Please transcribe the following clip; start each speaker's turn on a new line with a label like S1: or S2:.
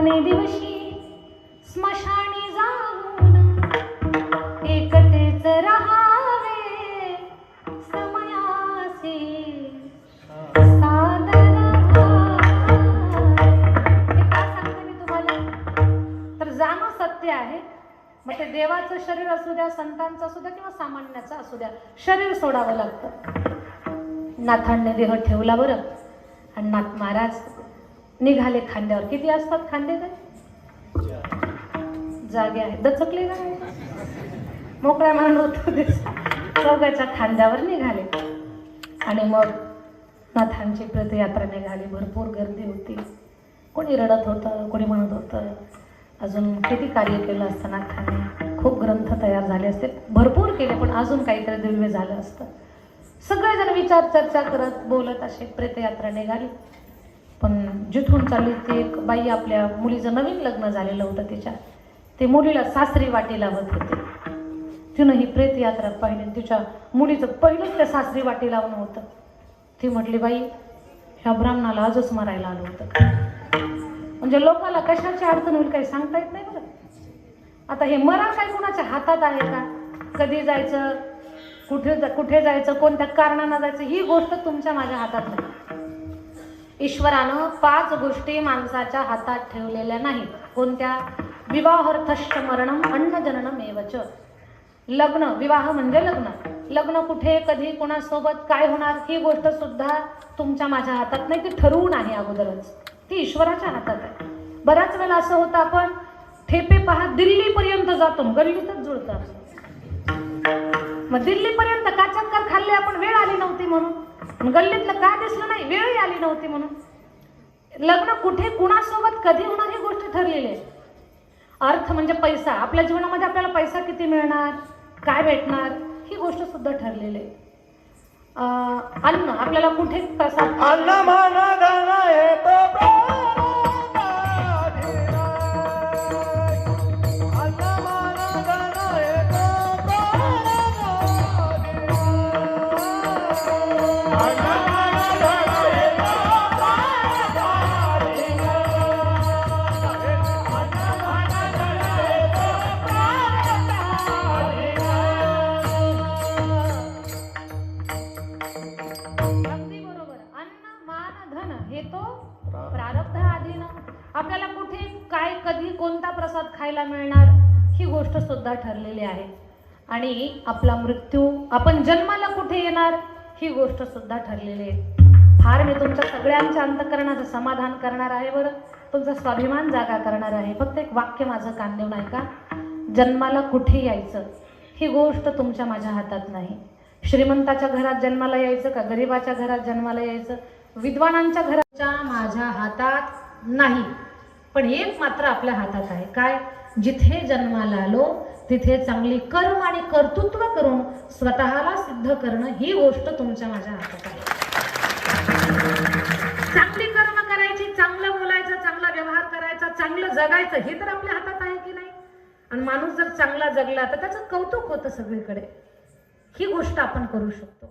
S1: पुणे दिवशी स्मशानी जाऊन एकटेच राहावे समयासी सादर हे का सांगते मी तुम्हाला तर जाणं सत्य आहे. मग ते देवाचं शरीर असू द्या, संतांचं असू द्या किंवा सामान्याचं असू द्या, शरीर सोडावं लागतं. नाथांनी देह ठेवला बरं आणि नाथ महाराज निघाले खांद्यावर. किती असतात खांदे? ते जागे आहे, दचकले का मोकळ्या मनानं होतो चौघाच्या खांद्यावर निघाले. आणि मग नाथांची प्रथयात्रा निघाली. भरपूर गर्दी होती. कोणी रडत होतं, कोणी म्हणत होतं. अजून किती कार्य केलं असतं नाथांनी. खूप ग्रंथ तयार झाले असते, भरपूर केले, पण अजून काहीतरी दिव्य झालं असतं. सगळेजण विचार चर्चा करत बोलत असे प्रेतयात्रा निघाली. पण जिथून चालली ती एक बाई, आपल्या मुलीचं नवीन लग्न झालेलं होतं तिच्या, ते मुलीला सासरी वाटी लावत होते. तिनं ही प्रेतयात्रा पाहिली. तिच्या मुलीचं पहिलंच त्या सासरी वाटी लावणं होतं. ती म्हटली, बाई ह्या ब्राह्मणाला आजच मरायला आलं होतं. म्हणजे लोकाला कशाची अडचण होईल काही सांगता येत नाही बरं. आता हे मरण काय कुणाच्या हातात आहे का? कधी जायचं, कुठे जायचं, कोणत्या कारणानं जायचं, ही गोष्ट तुमच्या माझ्या हातात नाही. ईश्वरानं 5 गोष्टी माणसाच्या हातात ठेवलेल्या नाहीत. कोणत्या? विवाहार्थश्च मरणम अन्नजननम एवच. लग्न, विवाह म्हणजे लग्न. लग्न कुठे, कधी, कोणासोबत, काय होणार, ही गोष्ट सुद्धा तुमच्या माझ्या हातात नाही. ती ठरवून आहे अगोदरच, ती ईश्वराच्या हातात आहे. बऱ्याच वेळेला असं होतं, आपण ठेपे पहा दिल्लीपर्यंत जातो, गल्लीतच जुळतं. मग दिल्लीपर्यंत का चक्कर खाल्ले आपण, वेळ आली नव्हती म्हणून. गल्लीतलं का दिसलं नाही, वेळही आली नव्हती म्हणून. लग्न कुठे, कुणासोबत, कधी होणार, ही गोष्ट ठरलेली आहे. अर्थ म्हणजे पैसा. आपल्या जीवनामध्ये आपल्याला पैसा किती मिळणार, काय भेटणार, ही गोष्ट सुद्धा ठरलेली आहे. अन्न, आपल्याला कुठे प्रसाद,
S2: अन्न माना गाना येतो
S1: प्रारब्ध आधीन. आपल्याला कुठे, काय, कधी, कोणता प्रसाद खायला मिळणार, ही गोष्ट सुद्धा ठरलेली आहे. आणि आपला मृत्यू, आपण जन्माला कुठे येणार, ही गोष्ट सुद्धा ठरलेली आहे. फार मी तुमच्या सगळ्यांच्या अंतःकरणाचं समाधान करणार आहे बरं, तुमचा स्वाभिमान जागा करणार आहे. फक्त एक वाक्य माझं कान देऊन ऐका. जन्माला कुठे यायचं ही गोष्ट तुमच्या माझ्या हातात नाही. श्रीमंताच्या घरात जन्माला यायचं का गरिबाच्या घरात जन्माला यायचं, विद्वानांच्या घराच्या माझ्या हातात नाही. पण एक मात्र आपल्या हातात आहे. काय? जिथे जन्माला आलो तिथे चांगली कर्म आणि कर्तृत्व करून स्वतःला सिद्ध करणं, ही गोष्ट तुमच्या माझ्या हातात आहे. चांगली कर्म करायची, चांगलं बोलायचं, चांगला व्यवहार करायचा, चांगलं जगायचं, हे तर आपल्या हातात आहे की नाही. आणि माणूस जर चांगला जगला तर त्याचं कौतुक होतं सगळीकडे. ही गोष्ट आपण करू शकतो.